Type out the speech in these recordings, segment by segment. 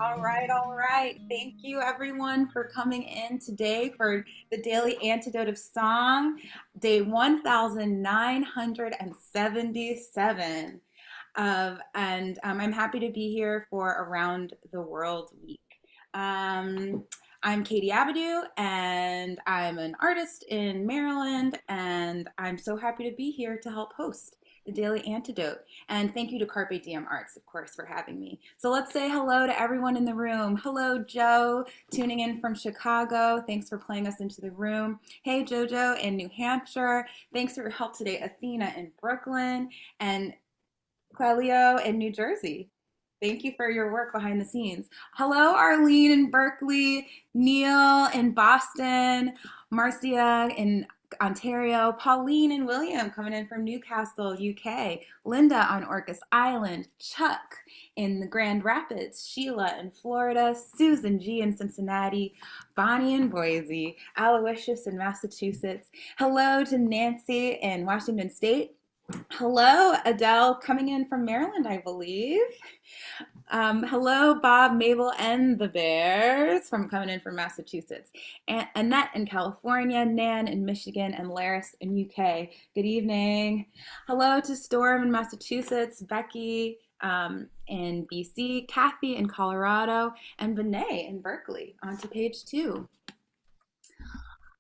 All right. Thank you, everyone, for coming in today for the Daily Antidote of Song, day 1977. I'm happy to be here for Around the World Week. Um, I'm Katie Aboudou, and I'm an artist in Maryland, and I'm so happy to be here to help host the Daily Antidote. And thank you to Carpe Diem Arts, of course, for having me. So let's say hello to everyone in the room. Hello, Joe, tuning in from Chicago. Thanks for playing us into the room. Hey, Jojo in New Hampshire. Thanks for your help today, Athena in Brooklyn. And Clelio in New Jersey. Thank you for your work behind the scenes. Hello, Arlene in Berkeley, Neil in Boston, Marcia in Ontario, Pauline and William coming in from Newcastle, UK, Linda on Orcas Island, Chuck in the Grand Rapids, Sheila in Florida, Susan G in Cincinnati, Bonnie in Boise, Aloysius in Massachusetts. Hello to Nancy in Washington State. Hello, Adele, coming in from Maryland, I believe. Hello, Bob, Mabel, and the Bears from coming in from Massachusetts. Annette in California, Nan in Michigan, and Laris in UK. Good evening. Hello to Storm in Massachusetts, Becky in BC, Kathy in Colorado, and Vinay in Berkeley. On to page 2.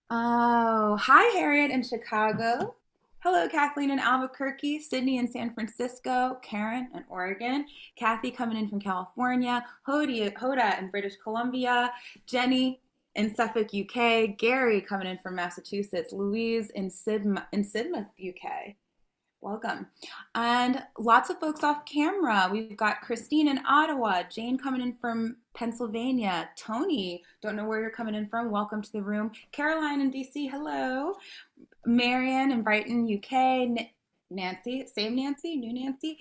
Oh, hi, Harriet in Chicago. Hello, Kathleen in Albuquerque, Sydney in San Francisco, Karen in Oregon, Kathy coming in from California, Hoda in British Columbia, Jenny in Suffolk, UK, Gary coming in from Massachusetts, Louise in Sidmouth, UK. Welcome. And lots of folks off camera. We've got Christine in Ottawa, Jane coming in from Pennsylvania, Tony, don't know where you're coming in from. Welcome to the room. Caroline in DC, hello. Marion in Brighton, UK. Nancy, same Nancy, new Nancy.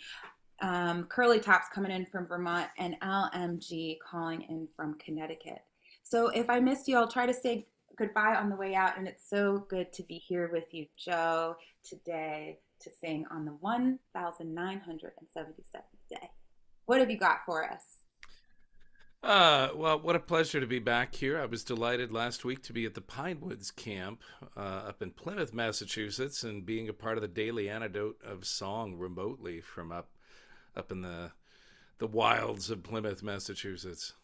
Curly Tops coming in from Vermont, and LMG calling in from Connecticut. So if I missed you, I'll try to say goodbye on the way out, and it's so good to be here with you, Joe, today to sing on the 1977th day. What have you got for us? Well, what a pleasure to be back here. I was delighted last week to be at the Pinewoods camp up in Plymouth, Massachusetts, and being a part of the Daily Antidote of Song remotely from up in the wilds of Plymouth, Massachusetts.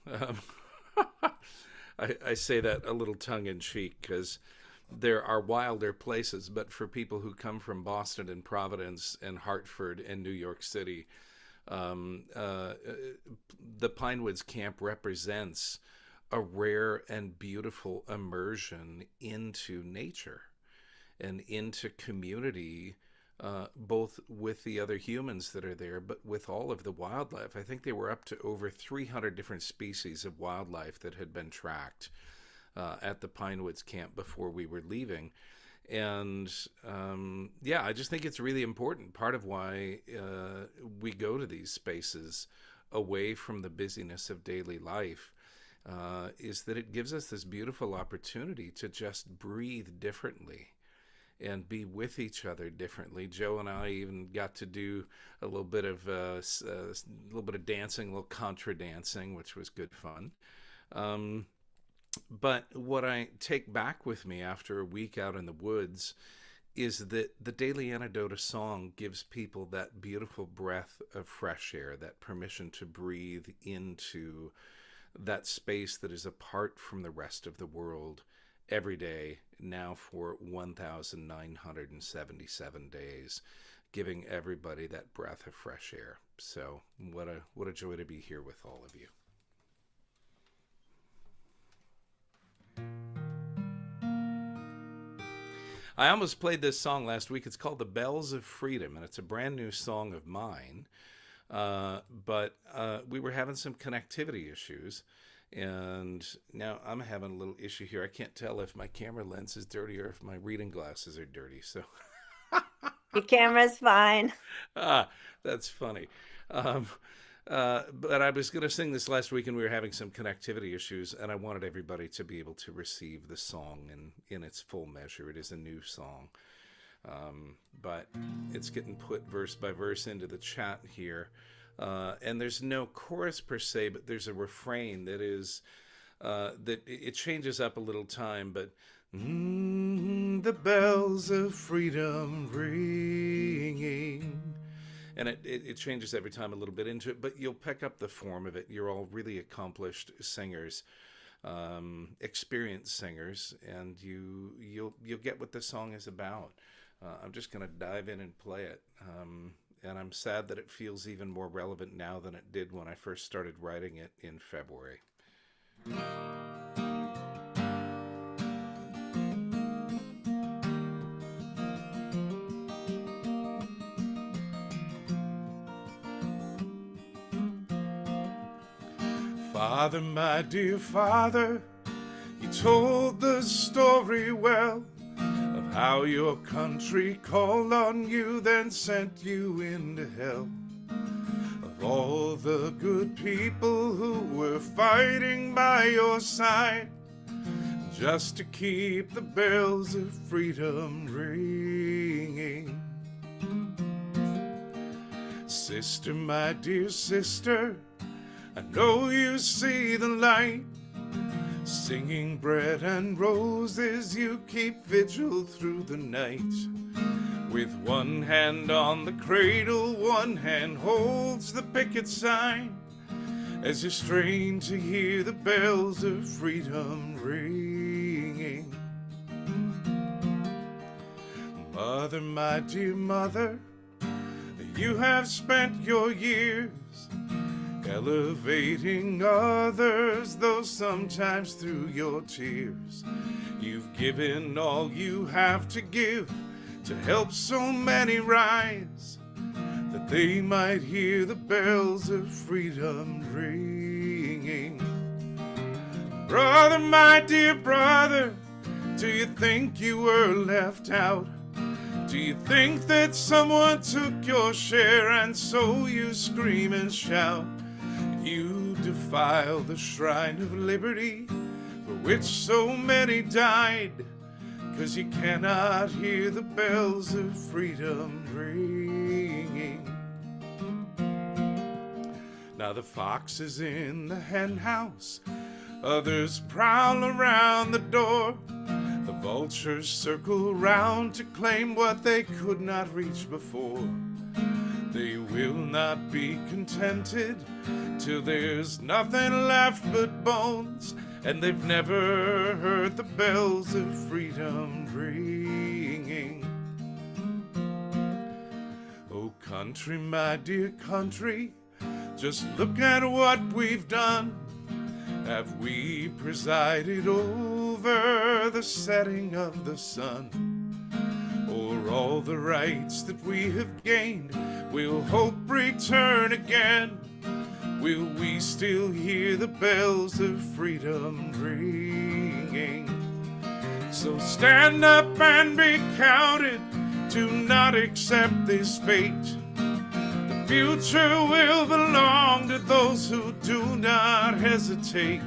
I say that a little tongue in cheek because there are wilder places, but for people who come from Boston and Providence and Hartford and New York City, um, uh, the Pinewoods camp represents a rare and beautiful immersion into nature and into community, both with the other humans that are there, but with all of the wildlife. I think they were up to over 300 different species of wildlife that had been tracked at the Pinewoods camp before we were leaving. And yeah, I just think it's really important. Part of why we go to these spaces away from the busyness of daily life is that it gives us this beautiful opportunity to just breathe differently and be with each other differently. Joe and I even got to do a little bit of dancing, a little contra dancing, which was good fun. Um, but what I take back with me after a week out in the woods is that the Daily Antidote of Song gives people that beautiful breath of fresh air, that permission to breathe into that space that is apart from the rest of the world every day, now for 1,977 days, giving everybody that breath of fresh air. So what a joy to be here with all of you. I almost played this song last week. It's called The Bells of Freedom, and it's a brand new song of mine. But we were having some connectivity issues, and now I'm having a little issue here. I can't tell if my camera lens is dirty or if my reading glasses are dirty. So, Your camera's fine. ah, that's funny. Um, but I was going to sing this last week, and we were having some connectivity issues, and I wanted everybody to be able to receive the song in its full measure. It is a new song, but it's getting put verse by verse into the chat here. And there's no chorus per se, but there's a refrain that is that it changes up a little time, but the bells of freedom ringing, and it changes every time a little bit into it, but you'll pick up the form of it. You're all really accomplished singers, experienced singers, and you'll get what the song is about. I'm just going to dive in and play it. And I'm sad that it feels even more relevant now than it did when I first started writing it in February. Father, my dear father, you told the story well of how your country called on you, then sent you into hell. Of all the good people who were fighting by your side, just to keep the bells of freedom ringing. Sister, my dear sister, I know you see the light. Singing bread and roses, you keep vigil through the night. With one hand on the cradle, one hand holds the picket sign, as you strain to hear the bells of freedom ringing. Mother, my dear mother, you have spent your years elevating others, though sometimes through your tears. You've given all you have to give to help so many rise, that they might hear the bells of freedom ringing. Brother, my dear brother, do you think you were left out? Do you think that someone took your share, and so you scream and shout? You defile the shrine of liberty, for which so many died, 'cause you cannot hear the bells of freedom ringing. Now the fox is in the hen house, others prowl around the door. The vultures circle round to claim what they could not reach before. They will not be contented till there's nothing left but bones, and they've never heard the bells of freedom ringing. Oh country, my dear country, just look at what we've done. Have we presided over the setting of the sun? Or all the rights that we have gained will hope return again? Will we still hear the bells of freedom ringing? So stand up and be counted, do not accept this fate. The future will belong to those who do not hesitate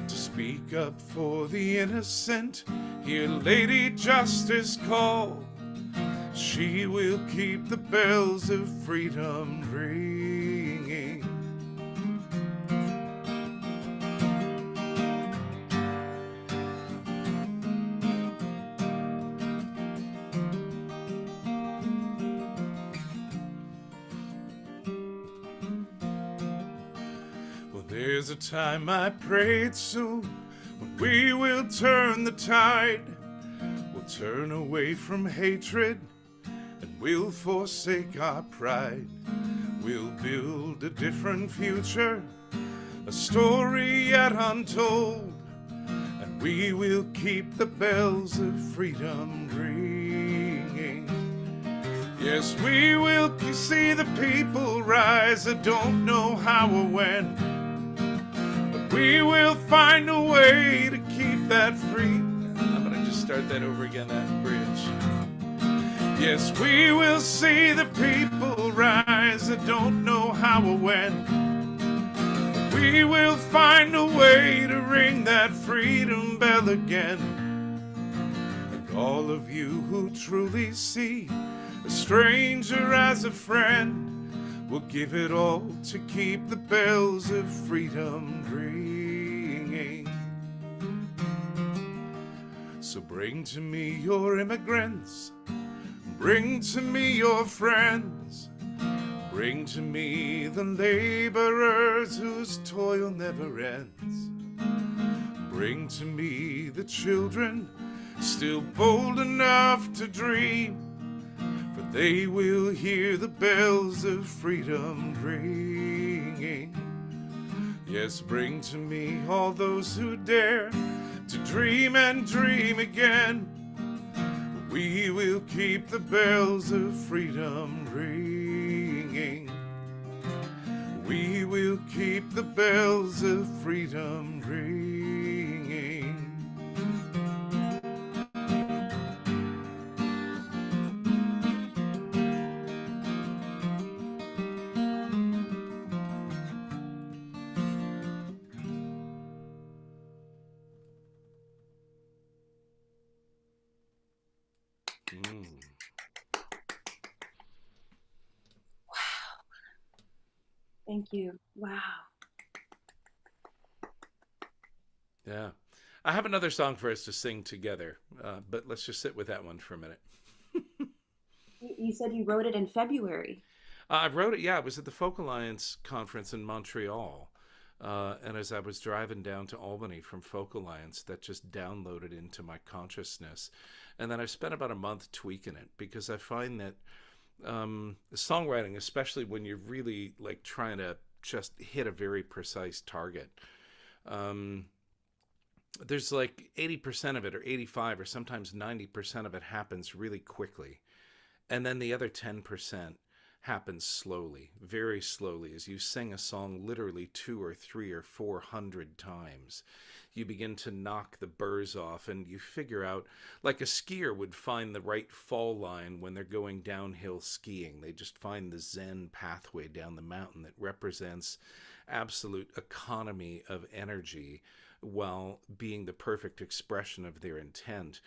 to speak up for the innocent. Hear Lady Justice call, she will keep the bells of freedom ringing. Well, there's a time I prayed soon when we will turn the tide. We'll turn away from hatred and we'll forsake our pride. We'll build a different future, a story yet untold, and we will keep the bells of freedom ringing. Yes, we will see the people rise. I don't know how or when, but we will find a way to keep that free. I'm gonna just start that over again, that bridge. Yes, we will see the people rise. I don't know how or when, but we will find a way to ring that freedom bell again. And all of you who truly see a stranger as a friend, We'll give it all to keep the bells of freedom ringing. So bring to me your immigrants, bring to me your friends, bring to me the laborers whose toil never ends. Bring to me the children still bold enough to dream, for they will hear the bells of freedom ringing. Yes, bring to me all those who dare to dream and dream again. We will keep the bells of freedom ringing. We will keep the bells of freedom ringing. Thank you. Wow. Yeah. I have another song for us to sing together, but let's just sit with that one for a minute. You said you wrote it in February. I wrote it, yeah, it was at the Folk Alliance conference in Montreal. And as I was driving down to Albany from Folk Alliance, that just downloaded into my consciousness. And then I spent about a month tweaking it, because I find that songwriting, especially when you're really like trying to just hit a very precise target, there's like 80% of it, or 85, or sometimes 90% of it happens really quickly. And then the other 10% happens slowly, very slowly, as you sing a song literally 2 or 3 or 400 times. You begin to knock the burrs off, and you figure out, like a skier would find the right fall line when they're going downhill skiing. They just find the Zen pathway down the mountain that represents absolute economy of energy while being the perfect expression of their intent.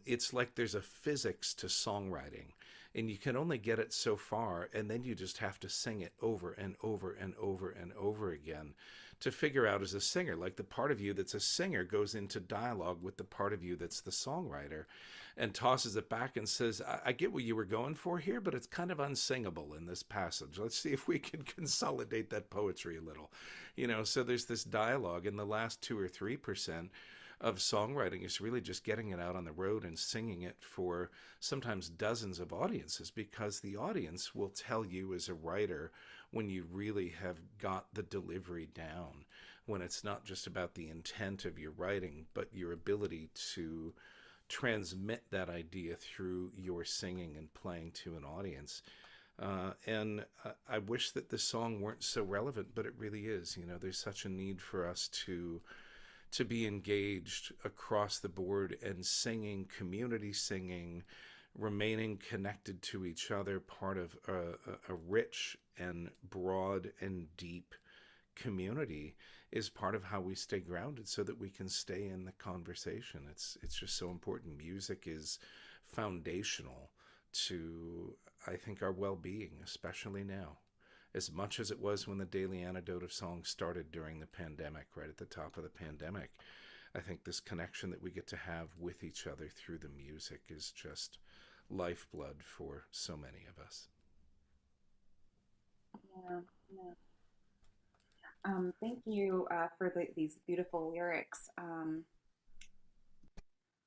It's like there's a physics to songwriting, and you can only get it so far, and then you just have to sing it over and over and over and over again to figure out, as a singer, like the part of you that's a singer goes into dialogue with the part of you that's the songwriter and tosses it back and says, I get what you were going for here, but it's kind of unsingable in this passage. Let's see if we can consolidate that poetry a little. So there's this dialogue, and the last 2 or 3% of songwriting is really just getting it out on the road and singing it for sometimes dozens of audiences, because the audience will tell you as a writer when you really have got the delivery down, when it's not just about the intent of your writing, but your ability to transmit that idea through your singing and playing to an audience. And I wish that this song weren't so relevant, but it really is. There's such a need for us to be engaged across the board and singing, community singing, remaining connected to each other, part of a rich and broad and deep community, is part of how we stay grounded so that we can stay in the conversation. It's just so important. Music is foundational to, I think, our well-being, especially now. As much as it was when the Daily Antidote of Song started during the pandemic, right at the top of the pandemic, I think this connection that we get to have with each other through the music is just lifeblood for so many of us. Yeah, yeah. Thank you for these beautiful lyrics.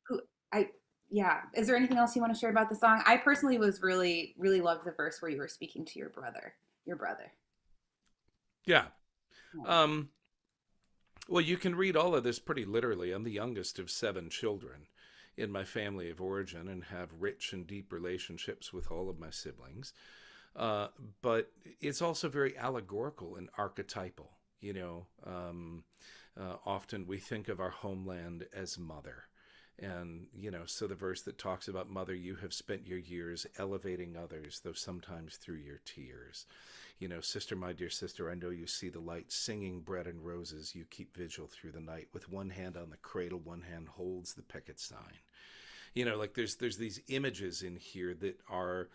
Who I Yeah. Is there anything else you want to share about the song? I personally was really, really loved the verse where you were speaking to your brother. Your brother. Yeah. Yeah. Well, you can read all of this pretty literally. I'm the youngest of 7 children in my family of origin and have rich and deep relationships with all of my siblings. But it's also very allegorical and archetypal. Often we think of our homeland as mother. And, so the verse that talks about mother, you have spent your years elevating others, though sometimes through your tears. Sister, my dear sister, I know you see the light, singing bread and roses, you keep vigil through the night. With one hand on the cradle, one hand holds the picket sign. Like there's these images in here that are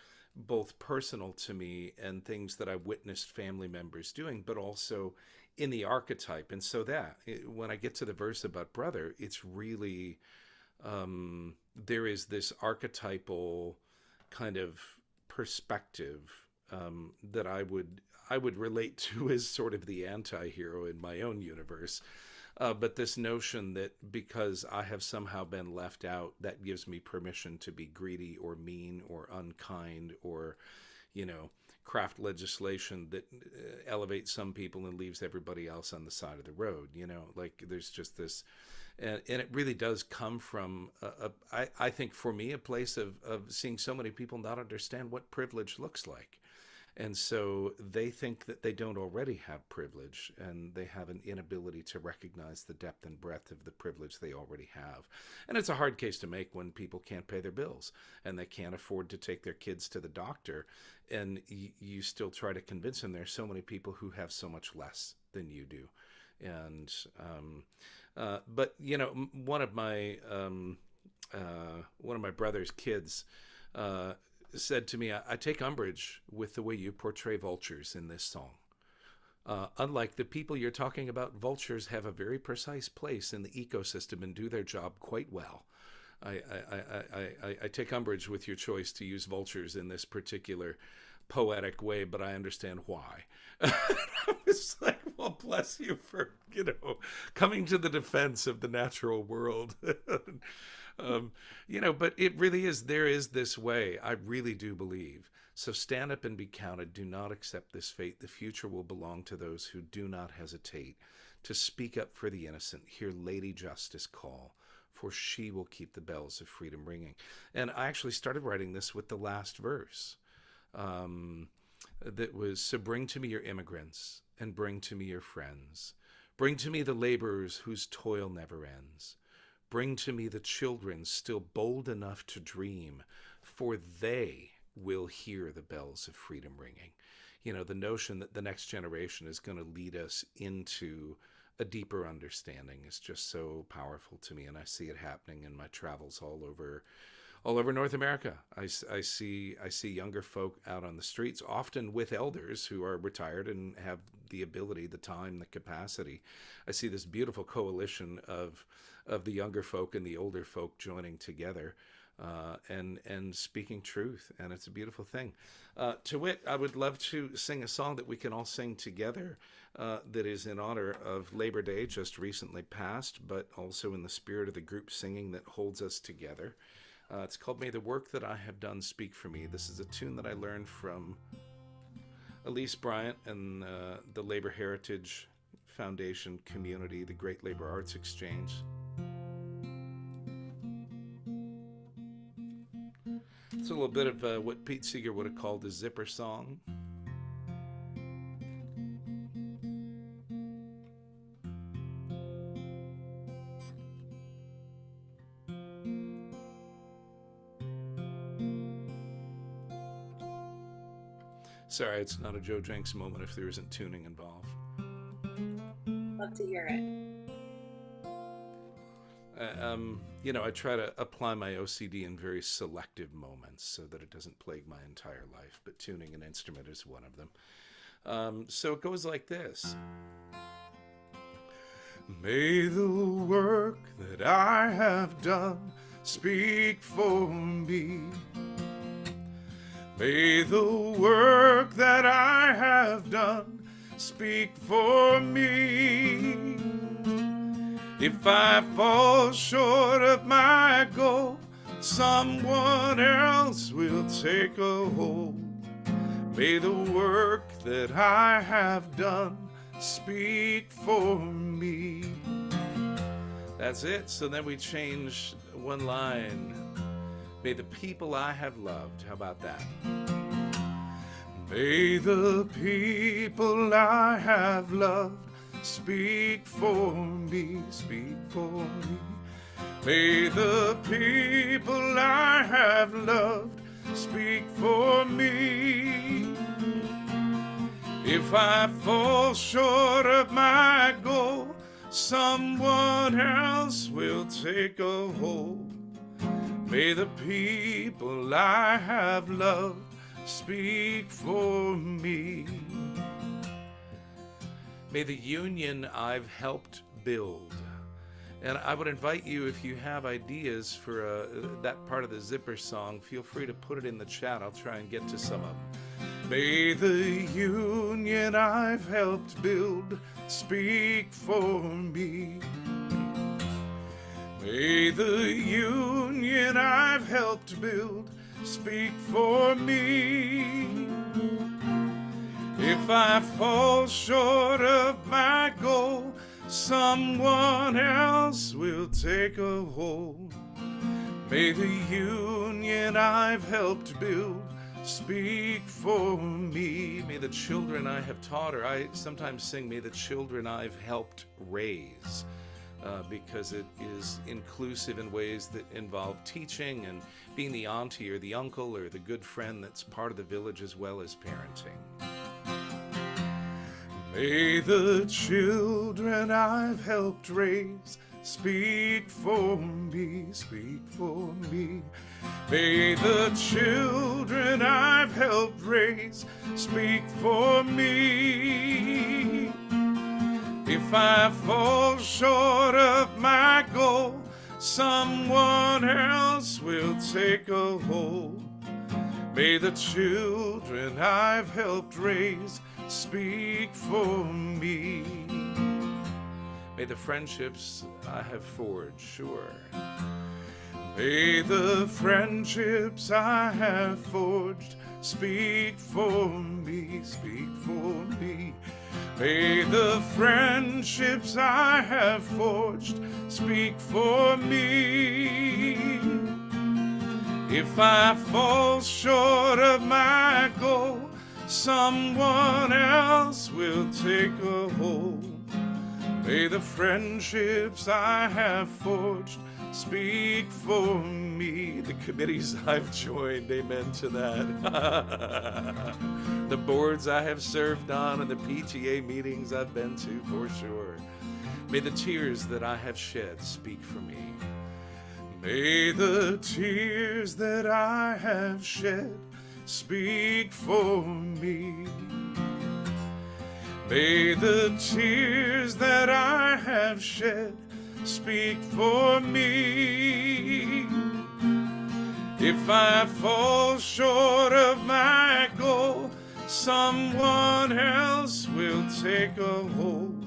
both personal to me and things that I witnessed family members doing, but also in the archetype. And so when I get to the verse about brother, it's really, there is this archetypal kind of perspective that I would relate to as sort of the anti-hero in my own universe. But this notion that because I have somehow been left out, that gives me permission to be greedy or mean or unkind or, craft legislation that elevates some people and leaves everybody else on the side of the road. Like there's just this, and it really does come from, I think for me, a place of seeing so many people not understand what privilege looks like. And so they think that they don't already have privilege, and they have an inability to recognize the depth and breadth of the privilege they already have. And it's a hard case to make when people can't pay their bills and they can't afford to take their kids to the doctor. And you still try to convince them there's so many people who have so much less than you do. And, but one of my brother's kids, said to me, I take umbrage with the way you portray vultures in this song. Unlike the people you're talking about, vultures have a very precise place in the ecosystem and do their job quite well. I take umbrage with your choice to use vultures in this particular poetic way, but I understand why. I was like, well, bless you for, coming to the defense of the natural world. But it really is, there is this way, I really do believe. So stand up and be counted. Do not accept this fate. The future will belong to those who do not hesitate to speak up for the innocent. Hear Lady Justice call, for she will keep the bells of freedom ringing. And I actually started writing this with the last verse. That was, so bring to me your immigrants and bring to me your friends. Bring to me the laborers whose toil never ends. Bring to me the children still bold enough to dream, for they will hear the bells of freedom ringing. The notion that the next generation is going to lead us into a deeper understanding is just so powerful to me, and I see it happening in my travels all over North America. I see younger folk out on the streets, often with elders who are retired and have the ability, the time, the capacity. I see this beautiful coalition of the younger folk and the older folk joining together and speaking truth, and it's a beautiful thing. To wit, I would love to sing a song that we can all sing together that is in honor of Labor Day, just recently passed, but also in the spirit of the group singing that holds us together. It's called May the Work That I Have Done Speak for Me. This is a tune that I learned from Elise Bryant and the Labor Heritage Foundation community, the Great Labor Arts Exchange. It's a little bit of what Pete Seeger would have called a zipper song. Sorry, it's not a Joe Jencks moment if there isn't tuning involved. Love to hear it. I try to apply my OCD in very selective moments so that it doesn't plague my entire life, but tuning an instrument is one of them. So it goes like this. May the work that I have done speak for me. May the work that I have done speak for me. If I fall short of my goal, someone else will take a hold. May the work that I have done speak for me. That's it. So then we change one line. May the people I have loved. How about that? May the people I have loved speak for me, speak for me. May the people I have loved speak for me. If I fall short of my goal, someone else will take a hold. May the people I have loved speak for me. May the union I've helped build. And I would invite you, if you have ideas for that part of the Zipper song, feel free to put it in the chat. I'll try and get to some of them. May the union I've helped build speak for me. May the union I've helped build speak for me. If I fall short of my goal, someone else will take a hold. May the union I've helped build speak for me. May the children I have taught, or I sometimes sing, may the children I've helped raise, because it is inclusive in ways that involve teaching and being the auntie or the uncle or the good friend that's part of the village, as well as parenting. May the children I've helped raise speak for me, speak for me. May the children I've helped raise speak for me. If I fall short of my goal, someone else will take a hold. May the children I've helped raise speak for me. May the friendships I have forged, sure. May the friendships I have forged speak for me, speak for me. May the friendships I have forged speak for me. If I fall short of my goal, someone else will take a hold. May the friendships I have forged speak for me. The committees I've joined, amen to that. The boards I have served on and the PTA meetings I've been to, for sure. May the tears that I have shed speak for me. May the tears that I have shed speak for me. May the tears that I have shed speak for me. If I fall short of my goal, someone else will take a hold.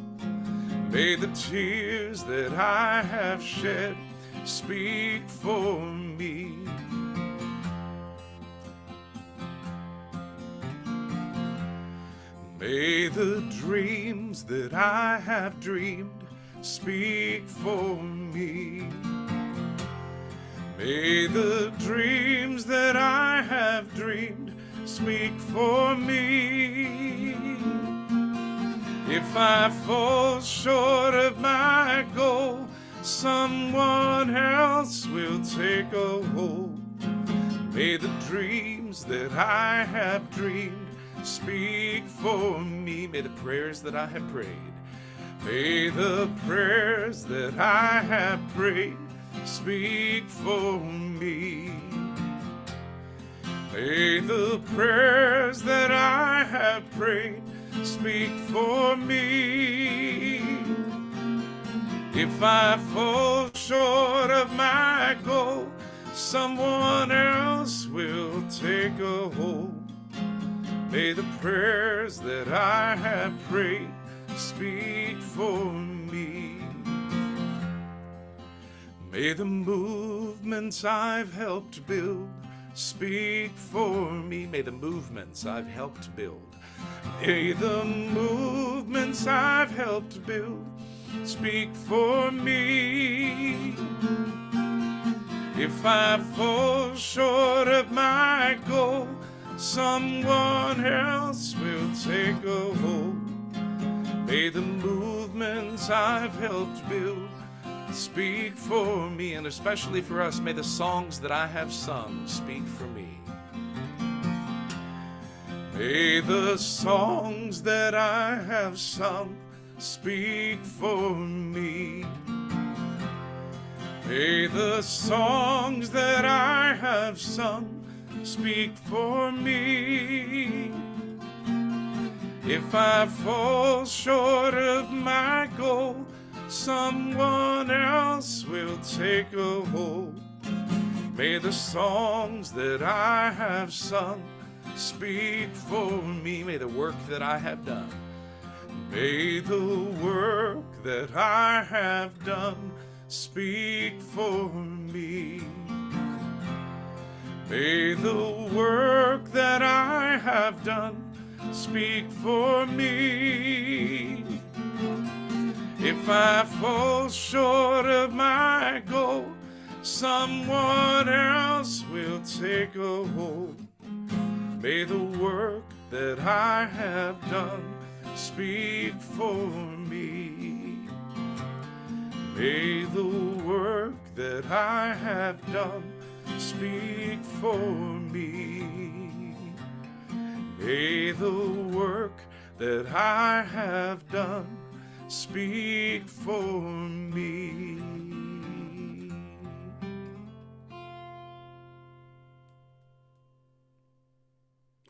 May the tears that I have shed speak for me. May the dreams that I have dreamed speak for me. May the dreams that I have dreamed speak for me. If I fall short of my goal, someone else will take a hold. May the dreams that I have dreamed speak for me. May the prayers that I have prayed, may the prayers that I have prayed speak for me. May the prayers that I have prayed speak for me. If I fall short of my goal, someone else will take a hold. May the prayers that I have prayed speak for me. May the movements I've helped build speak for me. May the movements I've helped build, may the movements I've helped build speak for me. If I fall short of my goal, someone else will take a hold. May the movements I've helped build speak for me, and especially for us, may the songs that I have sung speak for me. May the songs that I have sung speak for me. May the songs that I have sung speak for me. If I fall short of my goal, someone else will take a hold. May the songs that I have sung speak for me. May the work that I have done, may the work that I have done speak for me. May the work that I have done speak for me. If I fall short of my goal, someone else will take a hold. May the work that I have done speak for me. May the work that I have done speak for me. May the work that I have done speak for me.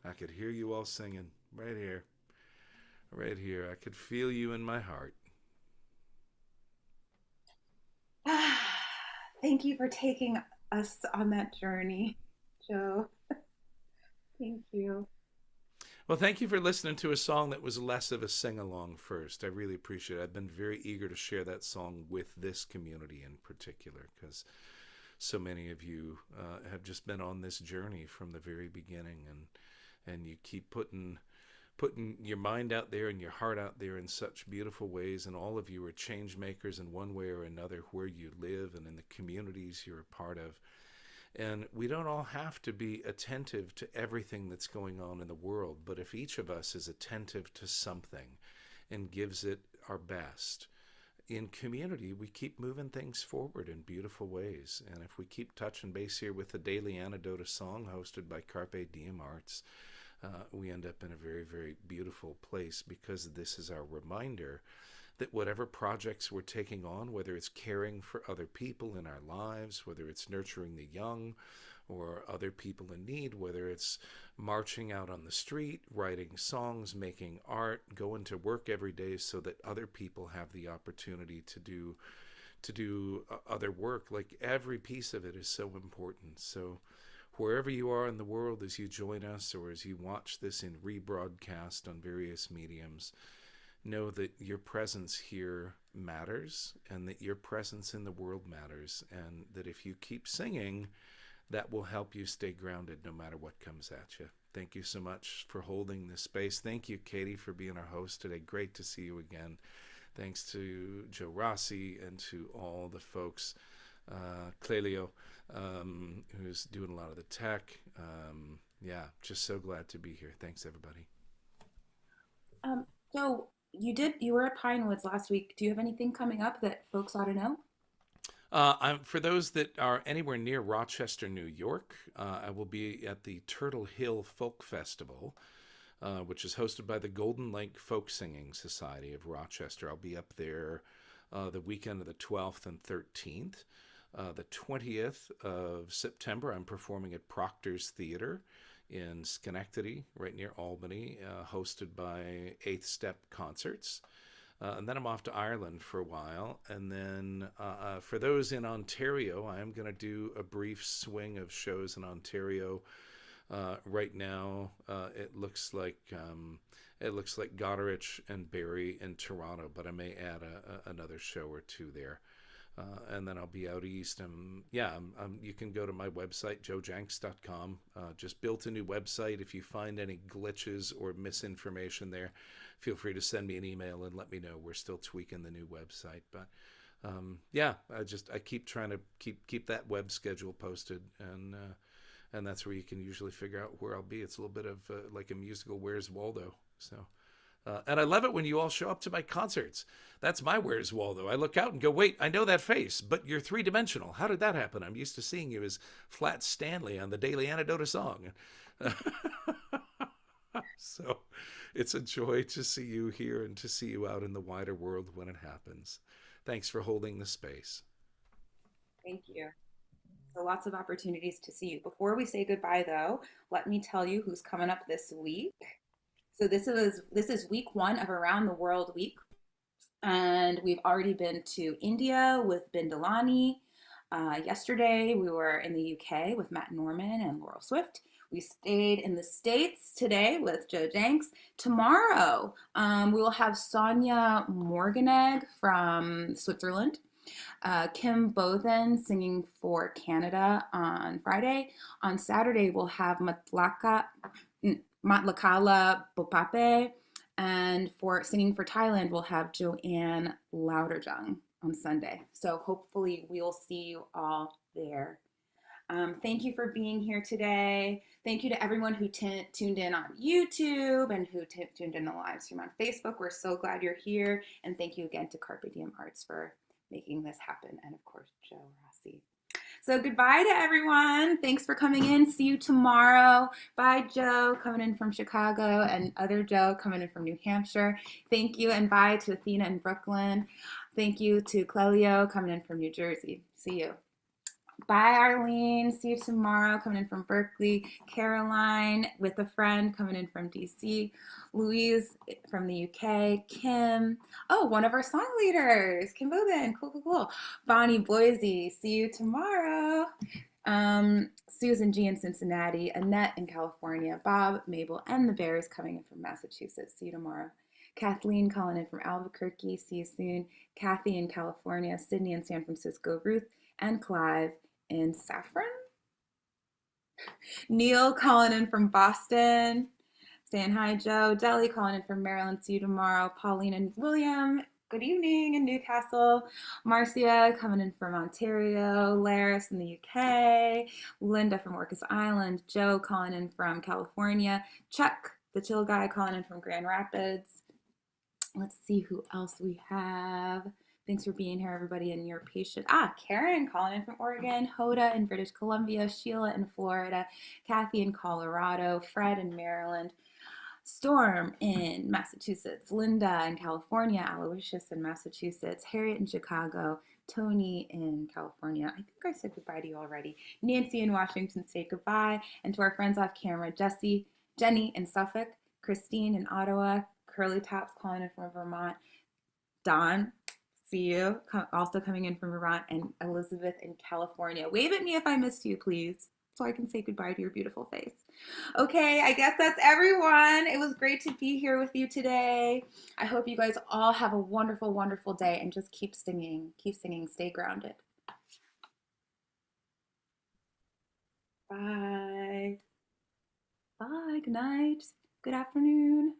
I could hear you all singing right here. Right here. I could feel you in my heart. Thank you for taking us on that journey, Joe. Thank you. Well, thank you for listening to a song that was less of a sing-along first. I really appreciate it. I've been very eager to share that song with this community in particular, because so many of you have just been on this journey from the very beginning, and you keep putting your mind out there and your heart out there in such beautiful ways, and all of you are change makers in one way or another where you live and in the communities you're a part of. And we don't all have to be attentive to everything that's going on in the world, but if each of us is attentive to something and gives it our best, in community, we keep moving things forward in beautiful ways. And if we keep touching base here with the Daily Antidote, a song hosted by Carpe Diem Arts, we end up in a very, very beautiful place, because this is our reminder that whatever projects we're taking on, whether it's caring for other people in our lives, whether it's nurturing the young or other people in need, whether it's marching out on the street, writing songs, making art, going to work every day so that other people have the opportunity to do other work, like every piece of it is so important. So wherever you are in the world, as you join us or as you watch this in rebroadcast on various mediums, know that your presence here matters, and that your presence in the world matters, and that if you keep singing, that will help you stay grounded no matter what comes at you. Thank you so much for holding this space. Thank you, Katie, for being our host today. Great to see you again. Thanks to Joe Rossi and to all the folks, Clelio, who's doing a lot of the tech. Yeah, just so glad to be here. Thanks, everybody. So you were at Pinewoods last week. Do you have anything coming up that folks ought to know? For those that are anywhere near Rochester, New York, I will be at the Turtle Hill Folk Festival, which is hosted by the Golden Lake Folk Singing Society of Rochester. I'll be up there the weekend of the 12th and 13th. The 20th of September, I'm performing at Proctor's Theater in Schenectady, right near Albany, hosted by Eighth Step Concerts. And then I'm off to Ireland for a while. And then for those in Ontario, I am going to do a brief swing of shows in Ontario. Right now, it looks like Goderich and Barrie in Toronto, but I may add another show or two there. And then I'll be out east. You can go to my website, joejencks.com. Just built a new website. If you find any glitches or misinformation there, feel free to send me an email and let me know. We're still tweaking the new website. But I keep trying to keep that web schedule posted, and that's where you can usually figure out where I'll be. It's a little bit of like a musical Where's Waldo. So. And I love it when you all show up to my concerts. That's my Where's Waldo. I look out and go, wait, I know that face, but you're three-dimensional. How did that happen? I'm used to seeing you as Flat Stanley on the Daily Antidote, a song. So it's a joy to see you here and to see you out in the wider world when it happens. Thanks for holding the space. Thank you. So lots of opportunities to see you. Before we say goodbye, though, let me tell you who's coming up this week. So this is week one of Around the World Week, and we've already been to India with Bindalani. Yesterday, we were in the UK with Matt Norman and Laurel Swift. We stayed in the States today with Joe Jencks. Tomorrow, we will have Sonia Morganegg from Switzerland, Kim Bothan singing for Canada on Friday. On Saturday, we'll have Matlakala Bopape. And for singing for Thailand, we'll have Joanne Lauderjung on Sunday. So hopefully we'll see you all there. Thank you for being here today. Thank you to everyone who tuned in on YouTube and who tuned in the live stream on Facebook. We're so glad you're here. And thank you again to Carpe Diem Arts for making this happen. And of course, Joe Rossi. So goodbye to everyone. Thanks for coming in. See you tomorrow. Bye, Joe, coming in from Chicago, and other Joe coming in from New Hampshire. Thank you, and bye to Athena in Brooklyn. Thank you to Clelio coming in from New Jersey. See you. Bye, Arlene. See you tomorrow, coming in from Berkeley. Caroline with a friend coming in from DC. Louise from the UK. Kim. Oh, one of our song leaders. Kim Bowden. Cool, cool, cool. Bonnie Boise. See you tomorrow. Susan G in Cincinnati. Annette in California. Bob, Mabel, and the Bears coming in from Massachusetts. See you tomorrow. Kathleen calling in from Albuquerque. See you soon. Kathy in California. Sydney in San Francisco. Ruth and Clive in Saffron. Neil calling in from Boston, saying hi, Joe. Deli calling in from Maryland. See you tomorrow. Pauline and William, good evening in Newcastle. Marcia coming in from Ontario. Laris in the UK. Linda from Orcas Island. Joe calling in from California. Chuck, the chill guy, calling in from Grand Rapids. Let's see who else we have. Thanks for being here, everybody, and your patience. Karen calling in from Oregon, Hoda in British Columbia, Sheila in Florida, Kathy in Colorado, Fred in Maryland, Storm in Massachusetts, Linda in California, Aloysius in Massachusetts, Harriet in Chicago, Tony in California. I think I said goodbye to you already. Nancy in Washington State, goodbye. And to our friends off camera, Jenny in Suffolk, Christine in Ottawa, Curly Tops calling in from Vermont, Don, see you, also coming in from Vermont, and Elizabeth in California. Wave at me if I missed you, please, so I can say goodbye to your beautiful face. Okay, I guess that's everyone. It was great to be here with you today. I hope you guys all have a wonderful, wonderful day, and just keep singing, stay grounded. Bye. Bye, good night, good afternoon.